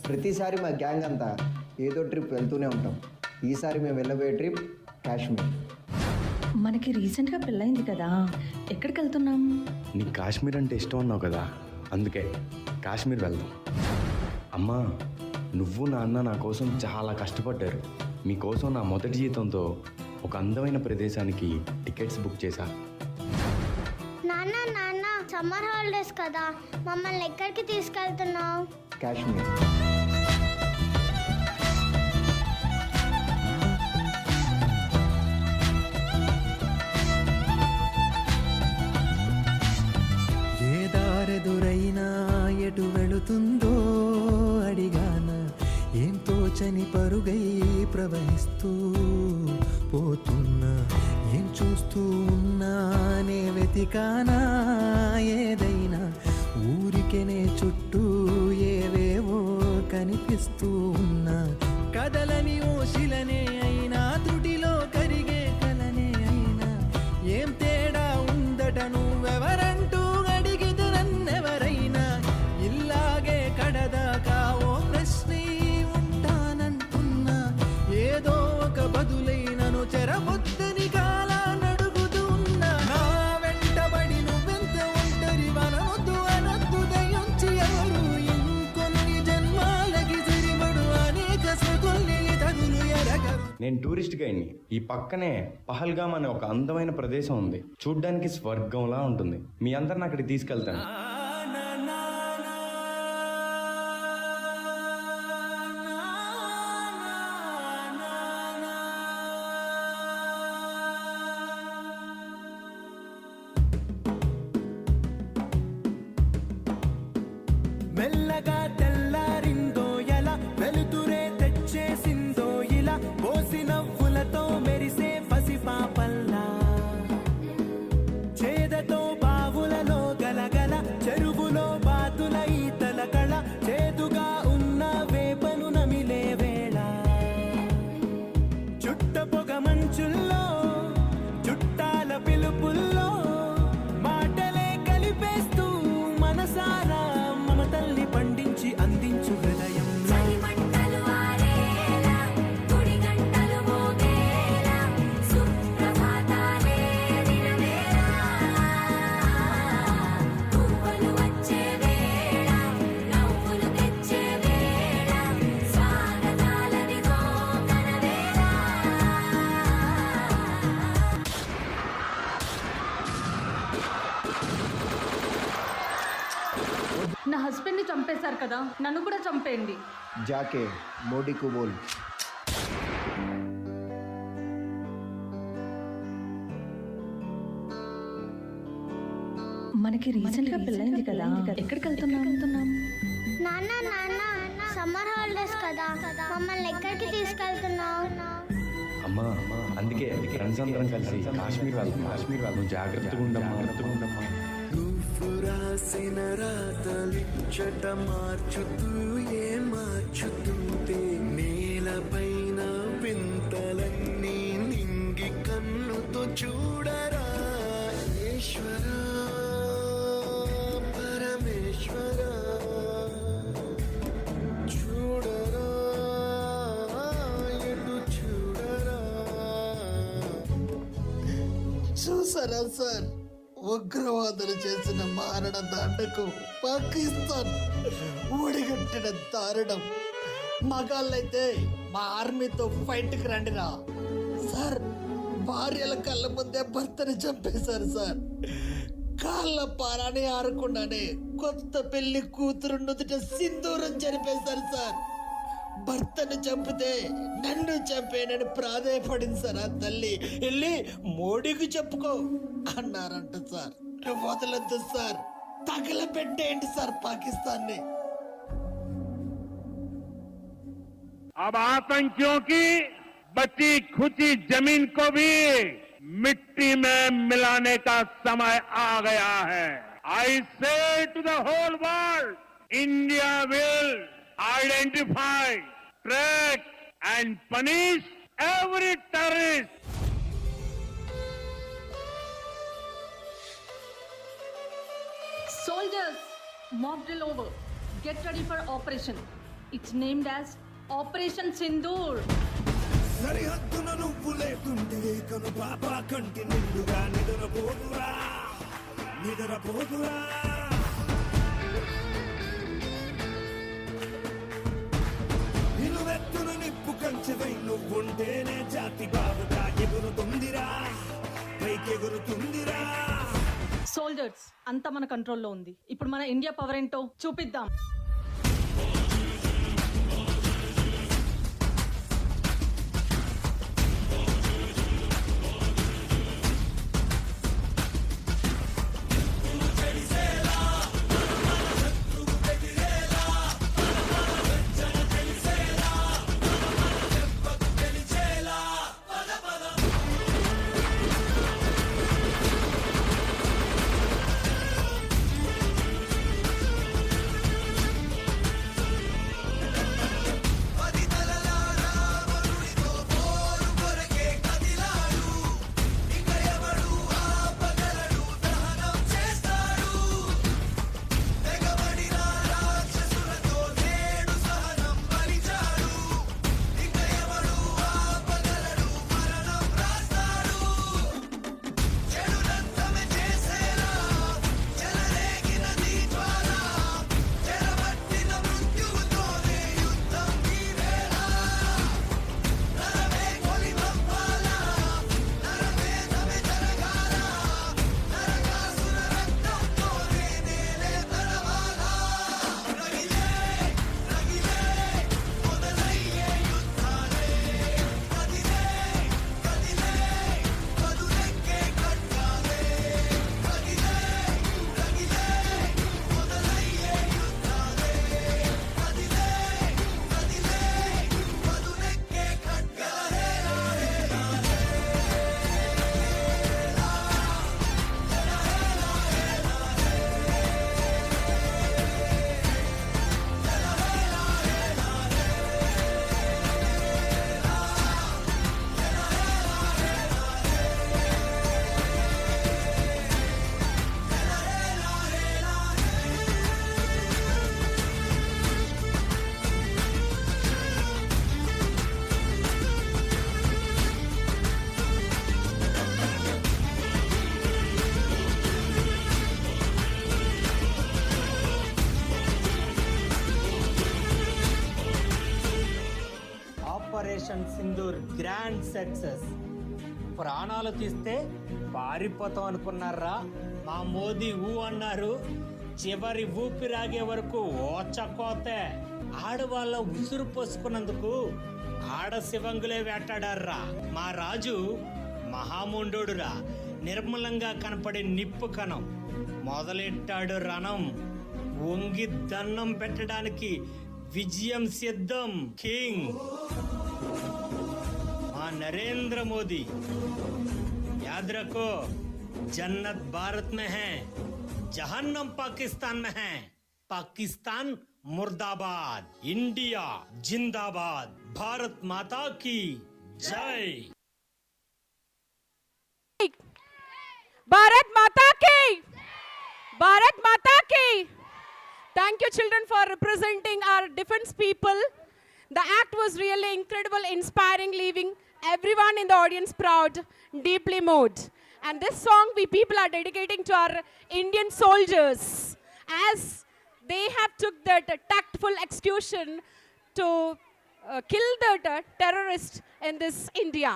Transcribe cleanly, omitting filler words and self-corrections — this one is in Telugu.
ప్రతిసారి మా గ్యాంగ్ అంతా ఏదో ట్రిప్ వెళ్తూనే ఉంటాం. ఈసారి మేము వెళ్ళబోయే ట్రిప్ కాశ్మీర్. మనకి రీసెంట్గా పెళ్ళైంది కదా, ఎక్కడికి వెళ్తున్నాం? నీకు కాశ్మీర్ అంటే ఇష్టం అన్నావు కదా, అందుకే కాశ్మీర్ వెళ్దాం. అమ్మా, నువ్వు నాన్న నా కోసం చాలా కష్టపడ్డారు. మీకోసం నా మొదటి జీతంతో ఒక అందమైన ప్రదేశానికి టికెట్స్ బుక్ చేశా. నాన్న నాన్న సమ్మర్ హాలిడేస్ కదా, మమ్మల్ని ఎక్కడికి తీసుకెళ్తున్నావు? కాశ్మీర్. ఏ దారెదురైనా ఎటు వెళుతుందో అడిగాన, ఏం తోచని పరుగై ప్రవహిస్తూ పోతున్నా, ఏం చూస్తూ ఉన్నానే వెతికానా ఏదైనా, ఊరికెనే చుట్టూ ఏవేవో కనిపిస్తూ ఉన్నా, కదలని ఓశిలనే అయినా త్రుటిలో కరిగే కలనే అయినా, ఏం తేడా ఉందట నువ్వెవరంటూ అడిగితే నన్నెవరైనా, ఇల్లాగే కడదాకా ఓ ప్రశ్నే ఉంటానంటున్నా, ఏదో ఒక బదులైనను చెరబొద్దని కాలాన్ని అడుగుతూ ఉన్నా, నా వెంటబడి నువ్వెంత ఒంటరి వనవద్దు అనొద్దు దయించి ఎవరు, ఇంకొన్ని జన్మాలకి సరిపడు అనేక స్మృతుల్ని తగులు ఎరగరు. నేను టూరిస్ట్ గైడ్ని. ఈ పక్కనే పహల్గామ్ అనే ఒక అందమైన ప్రదేశం ఉంది. చూడ్డానికి స్వర్గంలా ఉంటుంది. మీ అందరిని అక్కడికి తీసుకెళ్తాను. మెల్లగా తెల్లారిందో ఎలా, వెలుతురే తెచ్చేసిందో ఇలా, పోసి నవ్వులతో మెరిసే పసిపాపల్లా, చేదతో బావులలో గలగల, చెరువులో బాతుల ఈతల కళ, చేదుగా ఉన్న వేపను నమిలే వేళ, చుట్ట పొగ మంచుల్లో చుట్టాల పిలుపుల్లో, మాటలే కలిపేస్తూ మనసారా మమతల్ని పండించి అందించు హృదయం. నా హస్బెండ్ని చంపేశారు కదా, నన్ను కూడా చంపేయండి. జాకే మోడీకు బోల్. మనకి రీసెంట్గా పెళ్ళైంది కదా, ఎక్కడికి వెళ్తున్నాం? నాన్న నాన్న సమ్మర్ హాలిడేస్ కదా, మమ్మల్ని ఎక్కడికి తీసుకెళ్తున్నావు? అమ్మా, అందుకే ఫ్రెండ్స్ అందరం కలిసి కాశ్మీర్ వెళ్దాం. జాగ్రత్తగా ఉండమ్మా. నువ్వు రాసిన రాతలిచ్చట మార్చుతూ ఏ మార్చుతుంటే, నేలపైన వింతలన్నీ నింగి కన్నుతో చూడరా ఈశ్వర పరమేశ్వర, చూడరా ఎటు చూడరా. చూసారా సార్, ఉగ్రవాదులు చేసిన మారణ దండకు పాకిస్తాన్ ఊడిగట్టిన దారుణం. మగాళ్ళైతే మా ఆర్మీతో ఫైట్కి రండిరా సార్. భార్యల కళ్ళ ముందే భర్తని చంపేశారు సార్. కాళ్ళ పారాని ఆరకుండానే కొత్త పెళ్లి కూతురు నుదుట సింధూరం జరిపేశారు సార్. భర్తను చంపితే నన్ను చంపేనని ప్రాధేయపడింది సార్ ఆ తల్లి. వెళ్ళి మోడీకి చెప్పుకో అన్నారంట సార్. వదలొద్దు సార్, తగలబెట్టేయండి సార్ పాకిస్తాన్ని. अब आतंकियों की बची खुची जमीन को भी मिट्टी में मिलाने का समय आ गया है. I say to the whole world, India will identify, track and punish every terrorist. Soldiers, mock drill over. Get ready for operation. It's named as operation Sindoor. సరిహద్దున నువ్వు లేకుంటే కను పాప కంటి నిండుగా నిద్రపోదురా నిద్రపోదురా. నిలువెత్తున నిప్పు కంచెవై నువ్వుంటేనే జాతి బావుగా ఎగురుతుందిరా పైకెగురుతుందిరా. సోల్జర్స్ అంతా మన కంట్రోల్లో ఉంది. ఇప్పుడు మన ఇండియా పవర్ ఏంటో చూపిద్దాం. Operation Sindoor grand success. ప్రాణాలు తీస్తే పారిపోతాం అనుకున్నారా? మా మోదీ ఊ అన్నారు. చివరి ఊపిరాగే వరకు ఓచకోతే. ఆడవాళ్ళ ఉసురు పోసుకున్నందుకు ఆడ శివంగులే వేటాడారా. మా రాజు మహాముండోడురా. నిర్మలంగా కనపడే నిప్పు కణం మొదలెట్టాడు రణం. వంగి దన్నం పెట్టడానికి విజయం సిద్ధం. కింగ్ మా నరేంద్ర మోదీ. याद रखो, जन्नत भारत में है, जहन्नम पाकिस्तान में है. पाकिस्तान मुर्दाबाद, इंडिया जिंदाबाद. भारत माता की जय. भारत माता की, भारत माता की. Thank you, children, for representing our defense people. The act was really incredible, inspiring, leaving everyone in the audience proud, deeply moved. And this song we people are dedicating to our Indian soldiers, as they have took that tactful execution to kill the terrorist in this India.